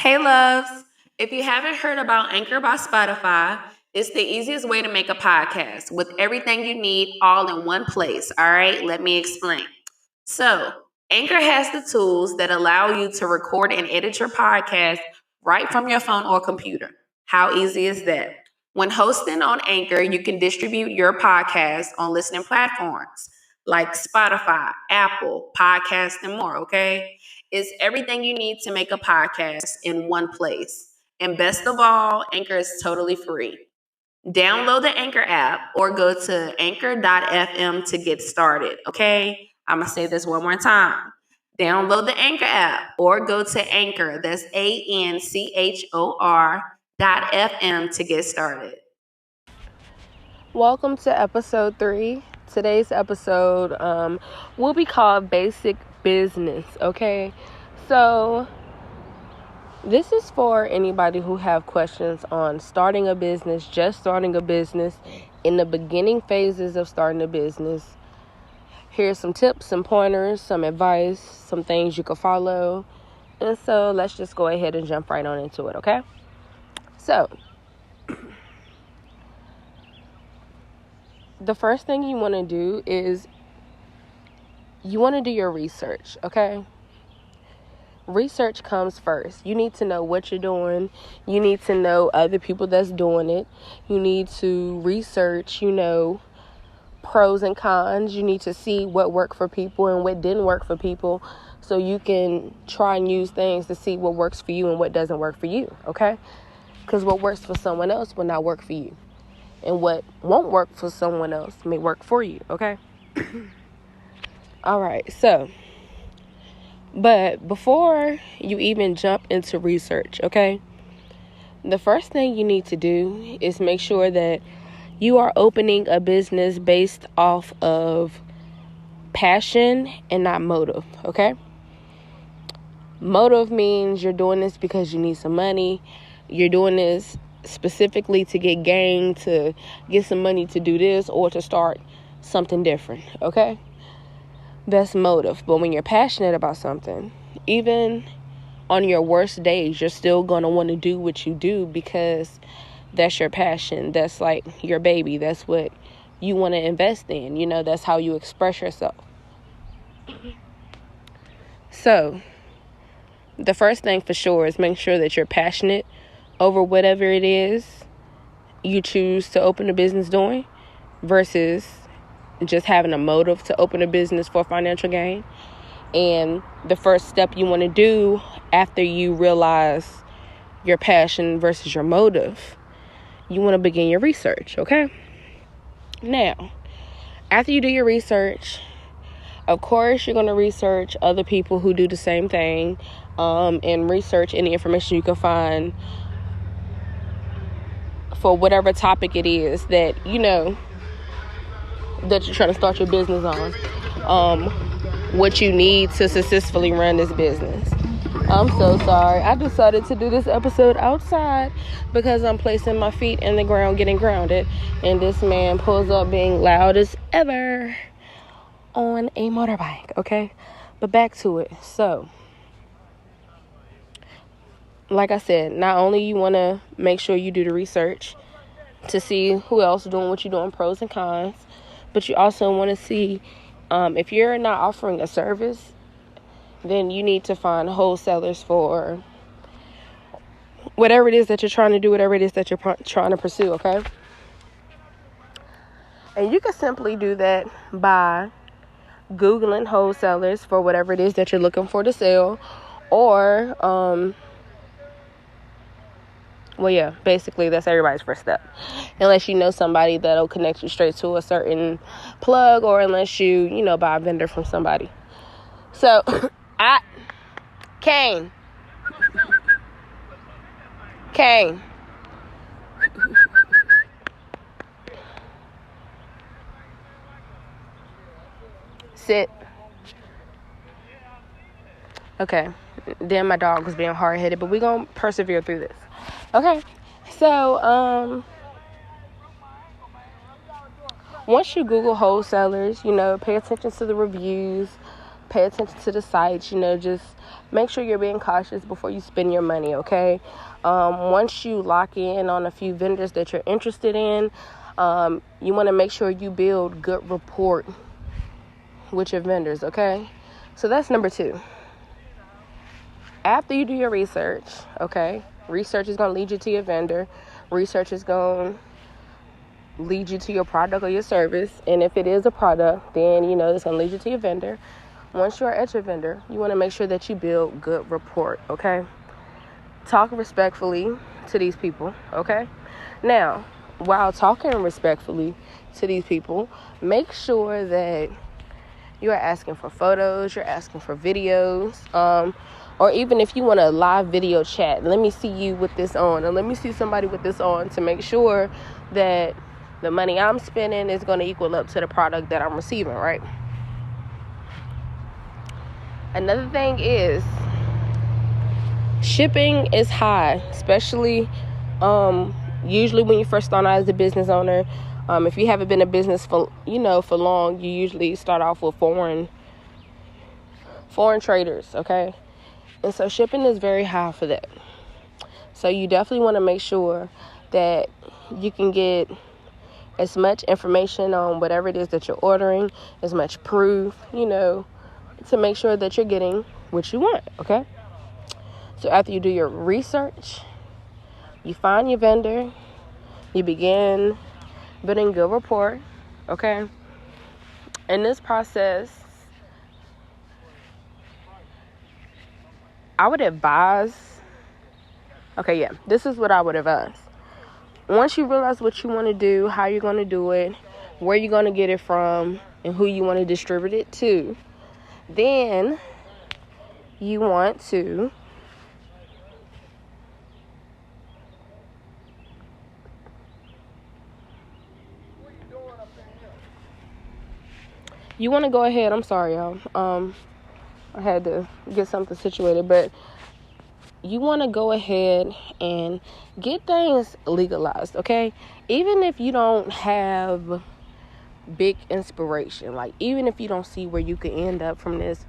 Hey, loves. If you haven't heard about Anchor by Spotify, it's the easiest way to make a podcast with everything you need all in one place. All right, let me explain. So, Anchor has the tools that allow you to record and edit your podcast right from your phone or computer. How easy is that? When hosting on Anchor, you can distribute your podcast on listening platforms like Spotify, Apple, Podcast, and more, okay? It's everything you need to make a podcast in one place. And best of all, Anchor is totally free. Download the Anchor app or go to anchor.fm to get started, okay? I'm going to say this one more time. Download the Anchor app or go to Anchor, that's ANCHOR.FM to get started. Welcome to episode 3. Today's episode will be called Basic Business, okay? So, this is for anybody who have questions on starting a business, just starting a business, in the beginning phases of starting a business. Here's some tips, some pointers, some advice, some things you can follow. And so, let's just go ahead and jump right on into it, okay? So, the first thing you want to do is you want to do your research, okay? Research comes first. You need to know what you're doing. You need to know other people that's doing it. You need to research, pros and cons. You need to see what worked for people and what didn't work for people, so you can try and use things to see what works for you and what doesn't work for you, okay? Because what works for someone else will not work for you. And what won't work for someone else may work for you, okay? All right, but before you even jump into research, okay, the first thing you need to do is make sure that you are opening a business based off of passion and not motive, okay? Motive means you're doing this because you need some money. You're doing this specifically to get gain, to get some money to do this, or to start something different, okay? That's motive. But when you're passionate about something, even on your worst days, you're still going to want to do what you do because that's your passion. That's like your baby. That's what you want to invest in. That's how you express yourself. So, the first thing for sure is make sure that you're passionate over whatever it is you choose to open a business doing versus just having a motive to open a business for financial gain. And the first step you want to do after you realize your passion versus your motive, you want to begin your research, okay? Now, after you do your research, of course, you're going to research other people who do the same thing, and research any information you can find for whatever topic it is that that you're trying to start your business on. What you need to successfully run this business. I'm so sorry. I decided to do this episode outside because I'm placing my feet in the ground, getting grounded, and this man pulls up being loud as ever on a motorbike, okay? But back to it. So, like I said, not only you want to make sure you do the research to see who else is doing what you're doing, pros and cons, but you also want to see if you're not offering a service, then you need to find wholesalers for whatever it is that you're trying to do, whatever it is that you're trying to pursue, okay? And you can simply do that by Googling wholesalers for whatever it is that you're looking for to sell, or basically that's everybody's first step. Unless you know somebody that'll connect you straight to a certain plug, or unless you buy a vendor from somebody. So, Kane. Sit. Okay. Then my dog was being hard-headed, but we're going to persevere through this. Okay. So, once you Google wholesalers, pay attention to the reviews, Pay attention to the sites. Just make sure you're being cautious before you spend your money, okay? Once you lock in on a few vendors that you're interested in, you want to make sure you build good rapport with your vendors, okay? So that's number 2. After you do your research, okay? Research is going to lead you to your vendor. Research is going to lead you to your product or your service. And if it is a product, then, it's going to lead you to your vendor. Once you're at your vendor, you want to make sure that you build good rapport, okay? Talk respectfully to these people, okay? Now, while talking respectfully to these people, make sure that you are asking for photos, you're asking for videos, or even if you want a live video chat, let me see you with this on, or let me see somebody with this on, to make sure that the money I'm spending is going to equal up to the product that I'm receiving, right? Another thing is, shipping is high, especially usually when you first start out as a business owner. If you haven't been in business for long, you usually start off with foreign traders, okay? And so shipping is very high for that. So you definitely want to make sure that you can get as much information on whatever it is that you're ordering, as much proof, to make sure that you're getting what you want, okay? So after you do your research, you find your vendor, you begin building good rapport, okay? In this process, I would advise, this is what I would advise. Once you realize what you want to do, how you're going to do it, where you're going to get it from, and who you want to distribute it to, then you want to go ahead. I'm sorry, y'all. I had to get something situated, but you want to go ahead and get things legalized, okay? Even if you don't have big inspiration, like even if you don't see where you could end up from this,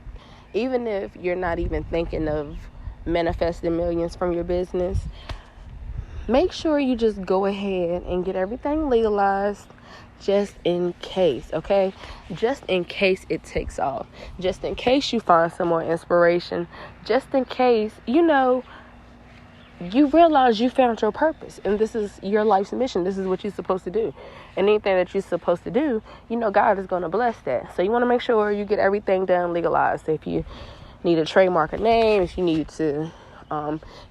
even if you're not even thinking of manifesting millions from your business, make sure you just go ahead and get everything legalized, just in case, okay? Just in case it takes off. Just in case you find some more inspiration. Just in case, you realize you found your purpose. And this is your life's mission. This is what you're supposed to do. And anything that you're supposed to do, God is going to bless that. So you want to make sure you get everything done legalized. If you need a trademark a name, if you need to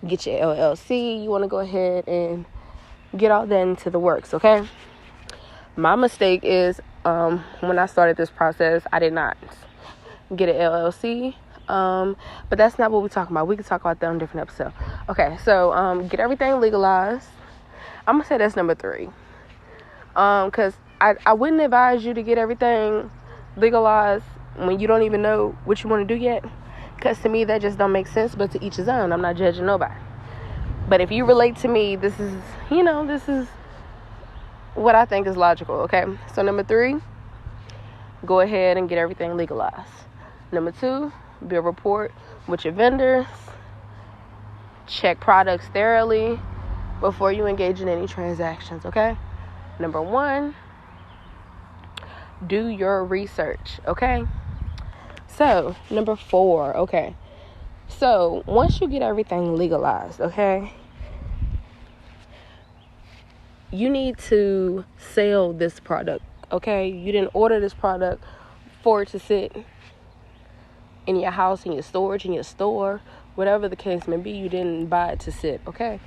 get your LLC, you want to go ahead and get all that into the works, okay? My mistake is when I started this process, I did not get an LLC. But that's not what we're talking about. We can talk about that on a different episode. Okay, so get everything legalized. I'm gonna say that's number 3. Because I wouldn't advise you to get everything legalized when you don't even know what you want to do yet. Because to me, that just don't make sense. But to each his own. I'm not judging nobody. But if you relate to me, this is what I think is logical, okay? So number 3, go ahead and get everything legalized. Number 2, build rapport with your vendors. Check products thoroughly before you engage in any transactions, okay? Number 1, do your research, okay? So, number 4, okay. So, once you get everything legalized, okay, you need to sell this product, okay? You didn't order this product for it to sit in your house, in your storage, in your store, whatever the case may be. You didn't buy it to sit, okay?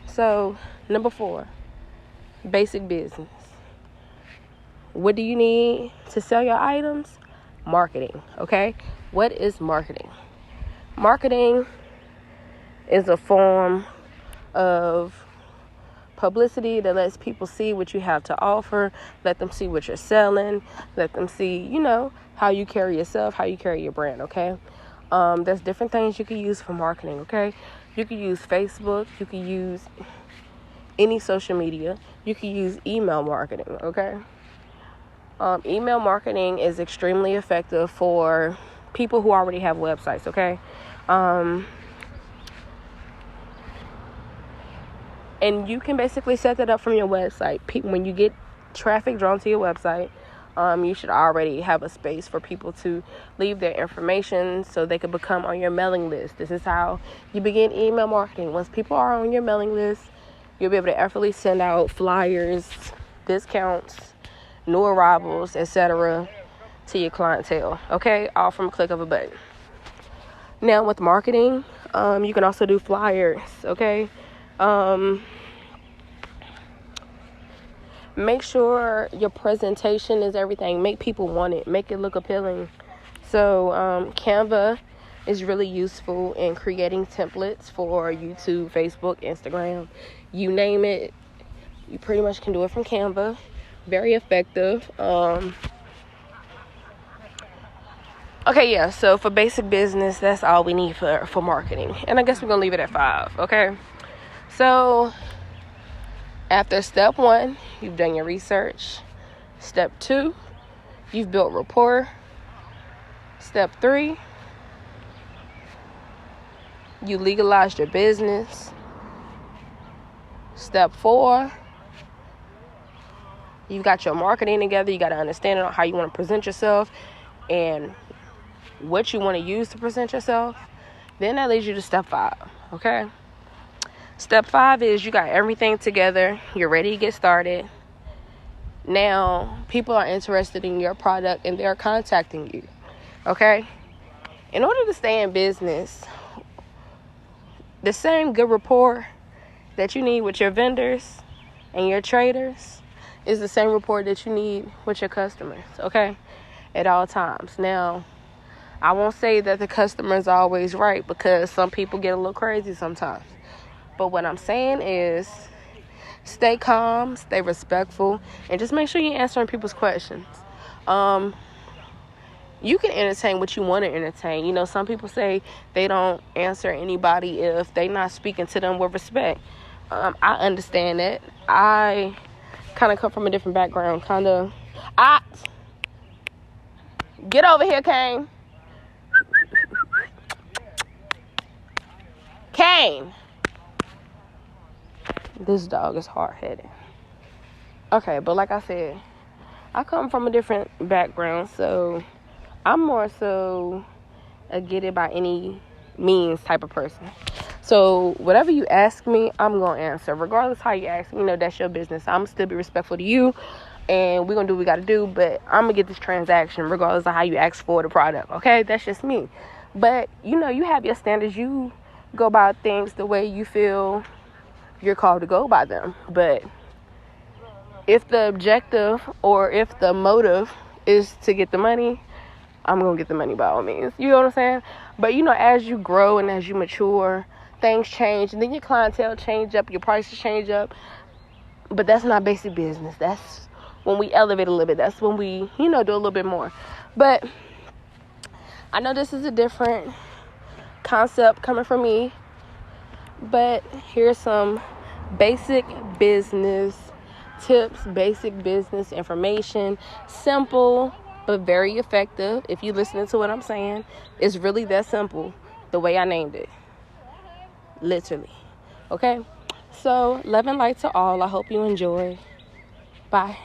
So, number 4, basic business. What do you need to sell your items? Marketing, okay? What is marketing? Marketing is a form of publicity that lets people see what you have to offer, let them see what you're selling, let them see, how you carry yourself, how you carry your brand, okay? There's different things you can use for marketing, okay? You can use Facebook, you can use any social media, you can use email marketing, okay? Email marketing is extremely effective for people who already have websites, okay? And you can basically set that up from your website. When you get traffic drawn to your website, you should already have a space for people to leave their information so they can become on your mailing list. This is how you begin email marketing. Once people are on your mailing list, you'll be able to effortlessly send out flyers, discounts, new arrivals, etc. to your clientele, okay? All from a click of a button. Now with marketing, you can also do flyers, okay? Make sure your presentation is everything. Make people want it. Make it look appealing. So Canva is really useful in creating templates for YouTube, Facebook, Instagram. You name it, you pretty much can do it from Canva. Very effective. Okay, yeah, so for basic business, that's all we need for marketing. And I guess we're going to leave it at 5, okay? So after step 1, you've done your research. Step 2, you've built rapport. Step 3, you legalized your business. Step 4, you've got your marketing together. You got to understand how you want to present yourself and what you want to use to present yourself. Then that leads you to step 5, okay? Step 5 is you got everything together. You're ready to get started. Now, people are interested in your product and they're contacting you, okay? In order to stay in business, the same good rapport that you need with your vendors and your traders is the same rapport that you need with your customers, okay? At all times. Now, I won't say that the customer is always right because some people get a little crazy sometimes. But what I'm saying is stay calm, stay respectful, and just make sure you're answering people's questions. You can entertain what you want to entertain. You know, some people say they don't answer anybody if they're not speaking to them with respect. I understand that. I kind of come from a different background. Get over here, Kane. Kane. This dog is hard-headed. Okay, but like I said, I come from a different background, so I'm more so a get it by any means type of person. So whatever you ask me, I'm going to answer. Regardless how you ask me, that's your business. I'm still be respectful to you, and we're going to do what we got to do, but I'm going to get this transaction regardless of how you ask for the product, okay? That's just me. But, you have your standards. You go about things the way you feel you're called to go by them. But if the objective or if the motive is to get the money, I'm going to get the money by all means. You know what I'm saying? But, as you grow and as you mature, things change. And then your clientele change up, your prices change up. But that's not basic business. That's when we elevate a little bit. That's when we, do a little bit more. But I know this is a different concept coming from me. But here's some basic business tips, basic business information. Simple, but very effective. If you listening to what I'm saying, it's really that simple. The way I named it. Literally. Okay? So, love and light to all. I hope you enjoy. Bye.